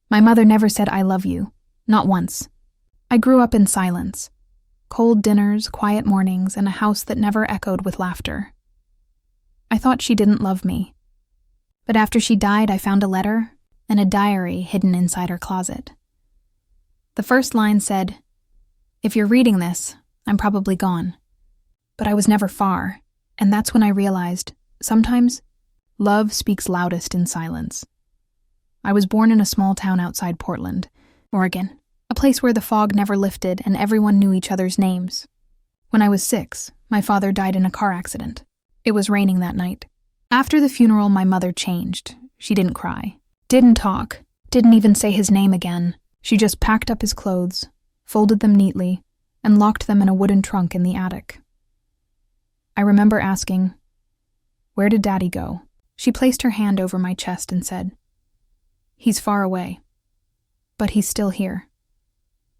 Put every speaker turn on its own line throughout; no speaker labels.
My mother never said I love you, not once. I grew up in silence. Cold dinners, quiet mornings, and a house that never echoed with laughter. I thought she didn't love me. But after she died, I found a letter and a diary hidden inside her closet. The first line said, "If you're reading this, I'm probably gone." But I was never far, and that's when I realized, sometimes, love speaks loudest in silence. I was born in a small town outside Portland, Oregon, a place where the fog never lifted and everyone knew each other's names. When I was 6, my father died in a car accident. It was raining that night. After the funeral, my mother changed. She didn't cry, didn't talk, didn't even say his name again. She just packed up his clothes, folded them neatly, and locked them in a wooden trunk in the attic. I remember asking, "Where did Daddy go?" She placed her hand over my chest and said, "He's far away, but he's still here."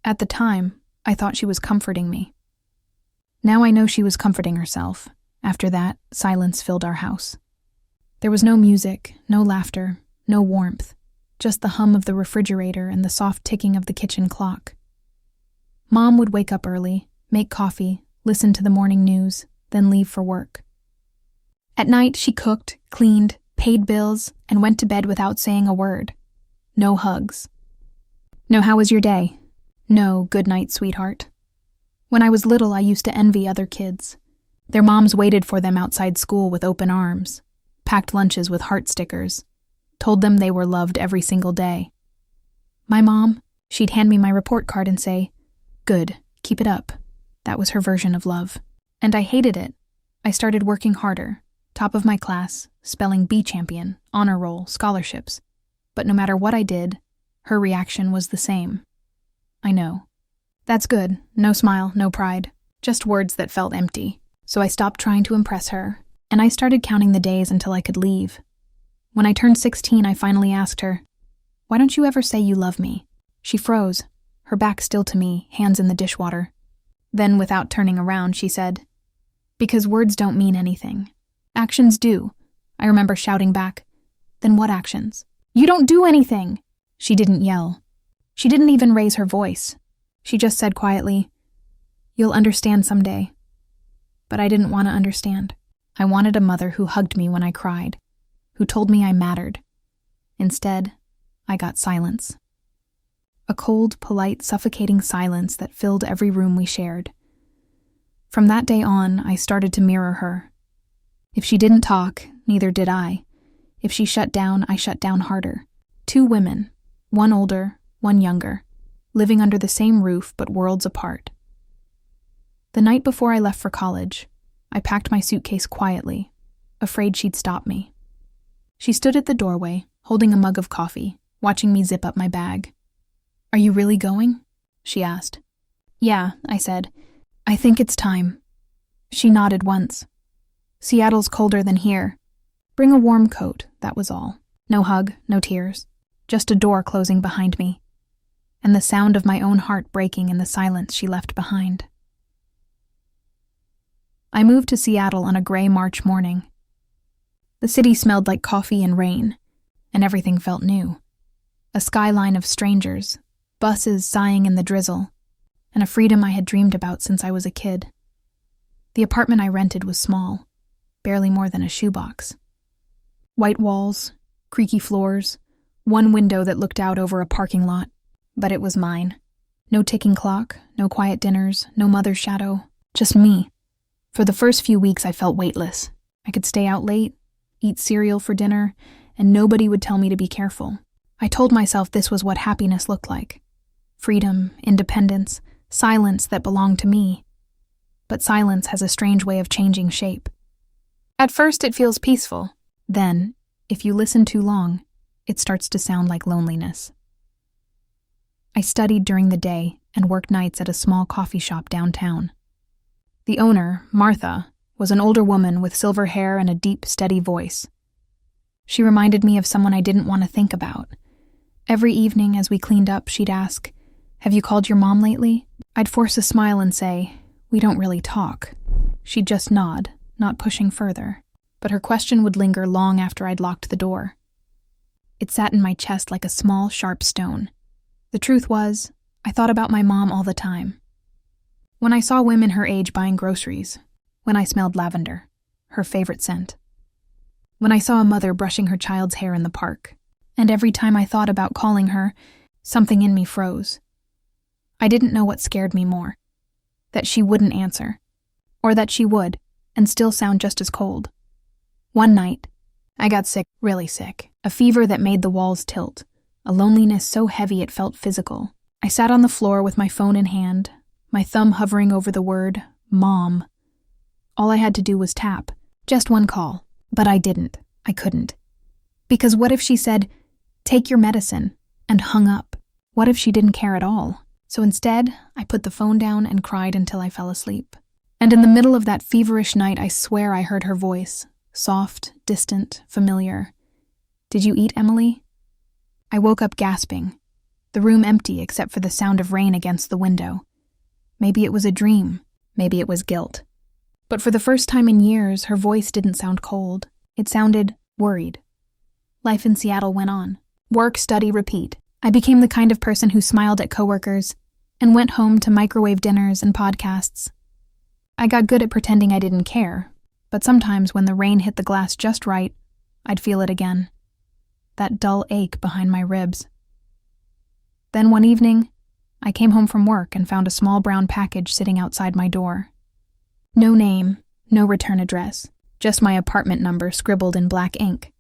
At the time, I thought she was comforting me. Now I know she was comforting herself. After that, silence filled our house. There was no music, no laughter, no warmth, just the hum of the refrigerator and the soft ticking of the kitchen clock. Mom would wake up early, make coffee, listen to the morning news, then leave for work. At night, she cooked, cleaned, paid bills, and went to bed without saying a word. No hugs. No, "How was your day?" No, "Good night, sweetheart." When I was little, I used to envy other kids. Their moms waited for them outside school with open arms, packed lunches with heart stickers, told them they were loved every single day. My mom, she'd hand me my report card and say, "Good, keep it up." That was her version of love. And I hated it. I started working harder, top of my class, spelling bee champion, honor roll, scholarships. But no matter what I did, her reaction was the same. I know. That's good. No smile, no pride. Just words that felt empty. So I stopped trying to impress her, and I started counting the days until I could leave. When I turned 16, I finally asked her, "Why don't you ever say you love me?" She froze, her back still to me, hands in the dishwater. Then, without turning around, she said, "Because words don't mean anything. Actions do." I remember shouting back, "Then what actions?" "You don't do anything!" She didn't yell. She didn't even raise her voice. She just said quietly, "You'll understand someday." But I didn't want to understand. I wanted a mother who hugged me when I cried, who told me I mattered. Instead, I got silence. A cold, polite, suffocating silence that filled every room we shared. From that day on, I started to mirror her. If she didn't talk, neither did I. If she shut down, I shut down harder. 2 women, one older, one younger, living under the same roof but worlds apart. The night before I left for college, I packed my suitcase quietly, afraid she'd stop me. She stood at the doorway, holding a mug of coffee, watching me zip up my bag. "Are you really going?" she asked. "Yeah," I said. "I think it's time." She nodded once. "Seattle's colder than here. Bring a warm coat," that was all. No hug, no tears, just a door closing behind me, and the sound of my own heart breaking in the silence she left behind. I moved to Seattle on a gray March morning. The city smelled like coffee and rain, and everything felt new. A skyline of strangers, buses sighing in the drizzle, and a freedom I had dreamed about since I was a kid. The apartment I rented was small, barely more than a shoebox. White walls, creaky floors, one window that looked out over a parking lot, but it was mine. No ticking clock, no quiet dinners, no mother's shadow, just me. For the first few weeks I felt weightless. I could stay out late, eat cereal for dinner, and nobody would tell me to be careful. I told myself this was what happiness looked like. Freedom, independence, silence that belonged to me. But silence has a strange way of changing shape. At first it feels peaceful. Then, if you listen too long, it starts to sound like loneliness. I studied during the day and worked nights at a small coffee shop downtown. The owner, Martha, was an older woman with silver hair and a deep, steady voice. She reminded me of someone I didn't want to think about. Every evening as we cleaned up, she'd ask, "Have you called your mom lately?" I'd force a smile and say, "We don't really talk." She'd just nod, not pushing further. But her question would linger long after I'd locked the door. It sat in my chest like a small, sharp stone. The truth was, I thought about my mom all the time. When I saw women her age buying groceries, when I smelled lavender, her favorite scent, when I saw a mother brushing her child's hair in the park, and every time I thought about calling her, something in me froze. I didn't know what scared me more, that she wouldn't answer, or that she would, and still sound just as cold. One night, I got sick, really sick, a fever that made the walls tilt, a loneliness so heavy it felt physical. I sat on the floor with my phone in hand, my thumb hovering over the word, Mom. All I had to do was tap, just one call, but I didn't, I couldn't. Because what if she said, take your medicine, and hung up? What if she didn't care at all? So instead, I put the phone down and cried until I fell asleep. And in the middle of that feverish night, I swear I heard her voice, soft, distant, familiar. Did you eat, Emily? I woke up gasping, the room empty except for the sound of rain against the window. Maybe it was a dream, maybe it was guilt. But for the first time in years, her voice didn't sound cold. It sounded worried. Life in Seattle went on. Work, study, repeat. I became the kind of person who smiled at coworkers and went home to microwave dinners and podcasts. I got good at pretending I didn't care, but sometimes when the rain hit the glass just right, I'd feel it again. That dull ache behind my ribs. Then one evening, I came home from work and found a small brown package sitting outside my door. No name, no return address, just my apartment number scribbled in black ink.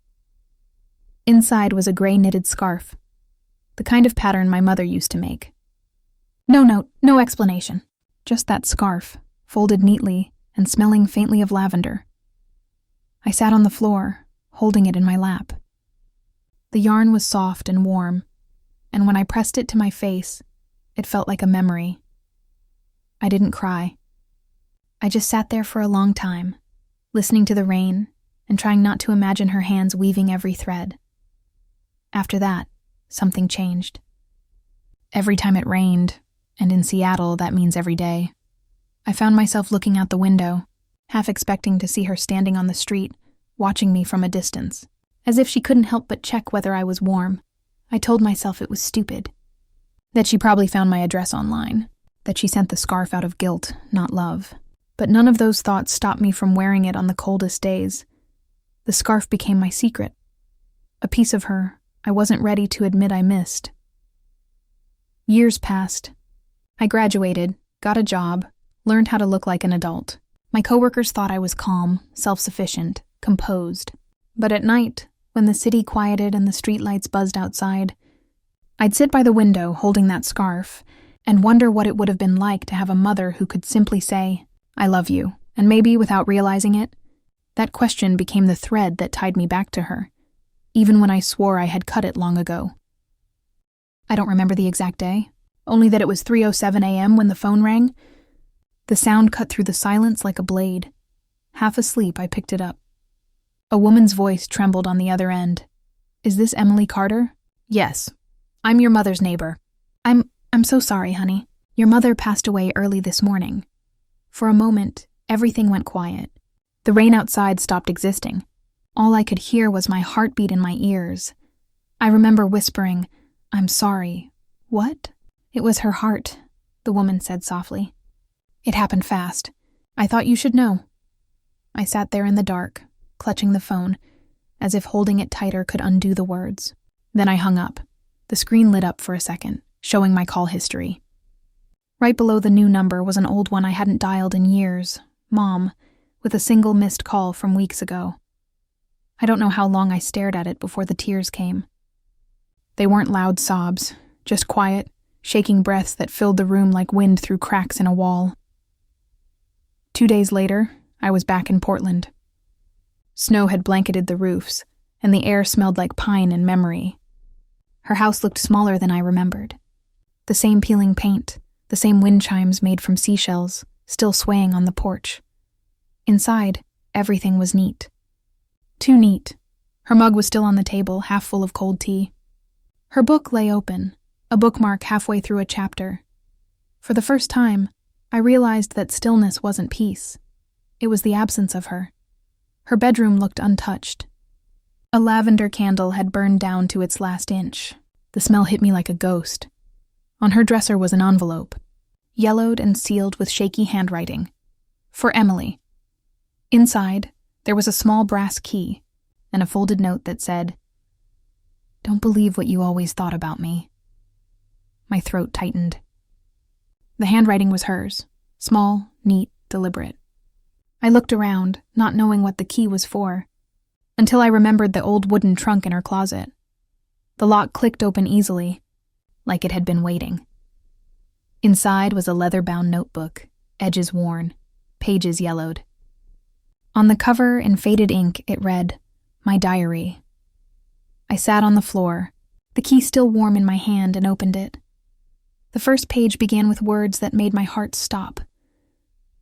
Inside was a gray knitted scarf, the kind of pattern my mother used to make. No note, no explanation, just that scarf, folded neatly and smelling faintly of lavender. I sat on the floor, holding it in my lap. The yarn was soft and warm, and when I pressed it to my face, it felt like a memory. I didn't cry. I just sat there for a long time, listening to the rain and trying not to imagine her hands weaving every thread. After that, something changed. Every time it rained, and in Seattle that means every day, I found myself looking out the window, half expecting to see her standing on the street, watching me from a distance, as if she couldn't help but check whether I was warm. I told myself it was stupid, that she probably found my address online, that she sent the scarf out of guilt, not love. But none of those thoughts stopped me from wearing it on the coldest days. The scarf became my secret, a piece of her I wasn't ready to admit I missed. Years passed. I graduated, got a job, learned how to look like an adult. My coworkers thought I was calm, self-sufficient, composed. But at night, when the city quieted and the streetlights buzzed outside, I'd sit by the window holding that scarf and wonder what it would have been like to have a mother who could simply say, I love you, and maybe without realizing it, that question became the thread that tied me back to her, even when I swore I had cut it long ago. I don't remember the exact day, only that it was 3:07 a.m. when the phone rang. The sound cut through the silence like a blade. Half asleep, I picked it up. A woman's voice trembled on the other end. Is this Emily Carter? Yes. I'm your mother's neighbor. I'm so sorry, honey. Your mother passed away early this morning. For a moment, everything went quiet. The rain outside stopped existing. All I could hear was my heartbeat in my ears. I remember whispering, I'm sorry. What? It was her heart, the woman said softly. It happened fast. I thought you should know. I sat there in the dark, clutching the phone, as if holding it tighter could undo the words. Then I hung up. The screen lit up for a second, showing my call history. Right below the new number was an old one I hadn't dialed in years, Mom, with a single missed call from weeks ago. I don't know how long I stared at it before the tears came. They weren't loud sobs, just quiet, shaking breaths that filled the room like wind through cracks in a wall. 2 days later, I was back in Portland. Snow had blanketed the roofs, and the air smelled like pine and memory. Her house looked smaller than I remembered. The same peeling paint, the same wind chimes made from seashells, still swaying on the porch. Inside, everything was neat. Too neat. Her mug was still on the table, half full of cold tea. Her book lay open, a bookmark halfway through a chapter. For the first time, I realized that stillness wasn't peace. It was the absence of her. Her bedroom looked untouched. A lavender candle had burned down to its last inch. The smell hit me like a ghost. On her dresser was an envelope, yellowed and sealed with shaky handwriting. For Emily. Inside, there was a small brass key and a folded note that said, "Don't believe what you always thought about me." My throat tightened. The handwriting was hers, small, neat, deliberate. I looked around, not knowing what the key was for, until I remembered the old wooden trunk in her closet. The lock clicked open easily, like it had been waiting. Inside was a leather-bound notebook, edges worn, pages yellowed. On the cover, in faded ink, it read, "My diary." I sat on the floor, the key still warm in my hand, and opened it. The first page began with words that made my heart stop.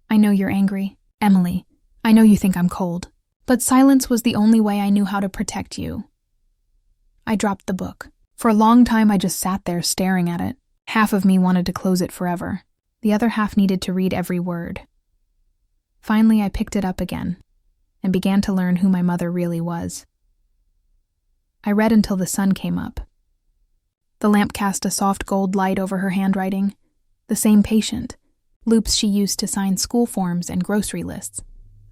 "I know you're angry, Emily. I know you think I'm cold. But silence was the only way I knew how to protect you." I dropped the book. For a long time I just sat there staring at it. Half of me wanted to close it forever. The other half needed to read every word. Finally, I picked it up again and began to learn who my mother really was. I read until the sun came up. The lamp cast a soft gold light over her handwriting, the same patient, loops she used to sign school forms and grocery lists.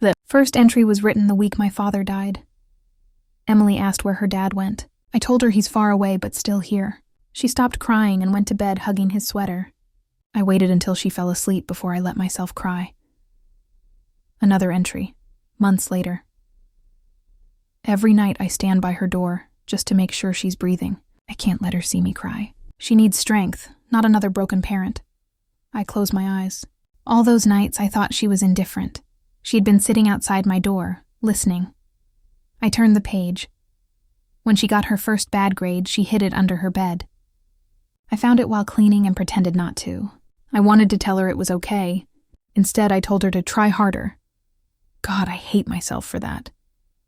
The first entry was written the week my father died. Emily asked where her dad went. I told her he's far away but still here. She stopped crying and went to bed hugging his sweater. I waited until she fell asleep before I let myself cry. Another entry, months later. Every night I stand by her door, just to make sure she's breathing. I can't let her see me cry. She needs strength, not another broken parent. I close my eyes. All those nights I thought she was indifferent. She had been sitting outside my door, listening. I turned the page. When she got her first bad grade, she hid it under her bed. I found it while cleaning and pretended not to. I wanted to tell her it was okay. Instead, I told her to try harder. God, I hate myself for that.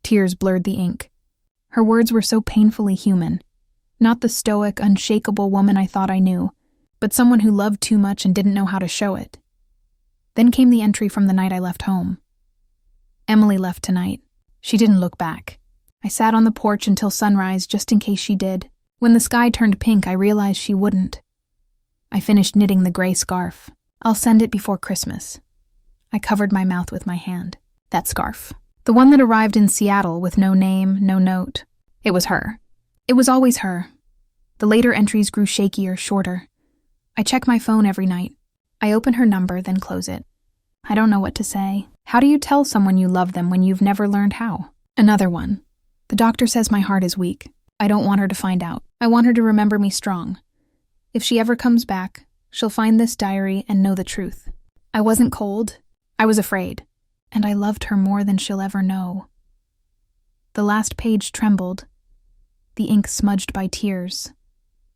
Tears blurred the ink. Her words were so painfully human. Not the stoic, unshakable woman I thought I knew, but someone who loved too much and didn't know how to show it. Then came the entry from the night I left home. Emily left tonight. She didn't look back. I sat on the porch until sunrise just in case she did. When the sky turned pink, I realized she wouldn't. I finished knitting the gray scarf. I'll send it before Christmas. I covered my mouth with my hand. That scarf. The one that arrived in Seattle with no name, no note. It was her. It was always her. The later entries grew shakier, shorter. I check my phone every night. I open her number, then close it. I don't know what to say. How do you tell someone you love them when you've never learned how? Another one. The doctor says my heart is weak. I don't want her to find out. I want her to remember me strong. If she ever comes back, she'll find this diary and know the truth. I wasn't cold. I was afraid. And I loved her more than she'll ever know. The last page trembled, the ink smudged by tears.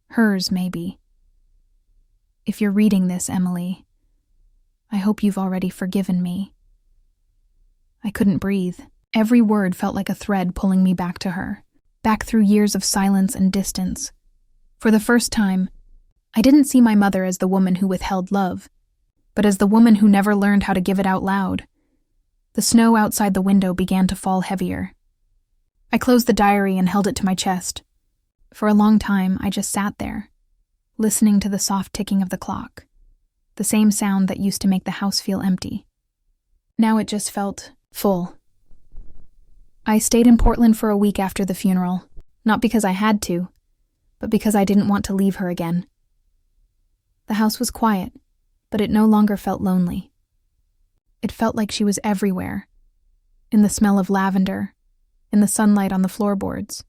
Hers, maybe. If you're reading this, Emily, I hope you've already forgiven me. I couldn't breathe. Every word felt like a thread pulling me back to her, back through years of silence and distance. For the first time, I didn't see my mother as the woman who withheld love, but as the woman who never learned how to give it out loud. The snow outside the window began to fall heavier. I closed the diary and held it to my chest. For a long time, I just sat there, listening to the soft ticking of the clock, the same sound that used to make the house feel empty. Now it just felt full. I stayed in Portland for a week after the funeral, not because I had to, but because I didn't want to leave her again. The house was quiet, but it no longer felt lonely. It felt like she was everywhere, in the smell of lavender, in the sunlight on the floorboards,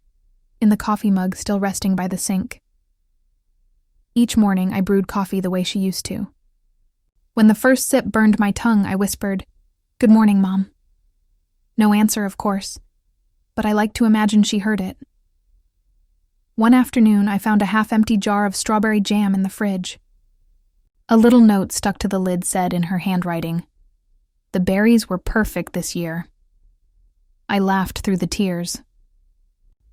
in the coffee mug still resting by the sink. Each morning I brewed coffee the way she used to. When the first sip burned my tongue, I whispered, "Good morning, Mom." No answer, of course, but I liked to imagine she heard it. One afternoon, I found a half-empty jar of strawberry jam in the fridge. A little note stuck to the lid said in her handwriting, "The berries were perfect this year." I laughed through the tears.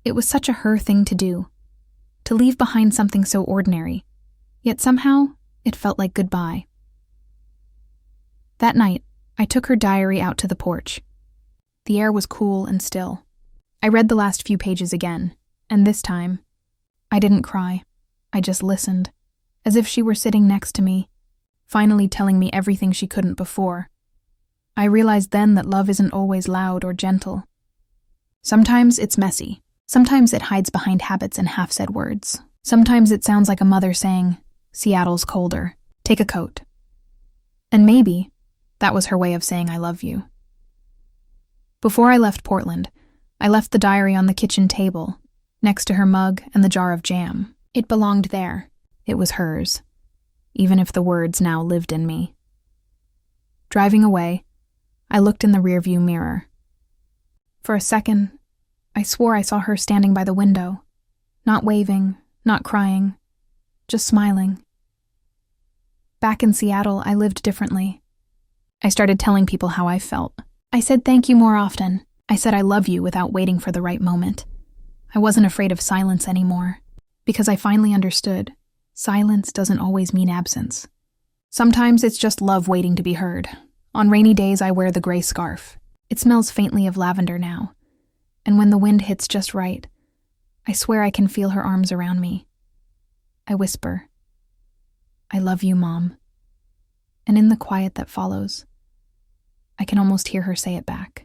It was such a her thing to do, to leave behind something so ordinary, yet somehow it felt like goodbye. That night, I took her diary out to the porch. The air was cool and still. I read the last few pages again, and this time, I didn't cry. I just listened, as if she were sitting next to me, finally telling me everything she couldn't before. I realized then that love isn't always loud or gentle. Sometimes it's messy. Sometimes it hides behind habits and half-said words. Sometimes it sounds like a mother saying, "Seattle's colder. Take a coat." And maybe that was her way of saying I love you. Before I left Portland, I left the diary on the kitchen table, next to her mug and the jar of jam. It belonged there. It was hers, even if the words now lived in me. Driving away, I looked in the rearview mirror. For a second, I swore I saw her standing by the window, not waving, not crying, just smiling. Back in Seattle, I lived differently. I started telling people how I felt. I said thank you more often. I said I love you without waiting for the right moment. I wasn't afraid of silence anymore, because I finally understood silence doesn't always mean absence. Sometimes it's just love waiting to be heard. On rainy days, I wear the gray scarf. It smells faintly of lavender now, and when the wind hits just right, I swear I can feel her arms around me. I whisper, "I love you, Mom." And in the quiet that follows, I can almost hear her say it back.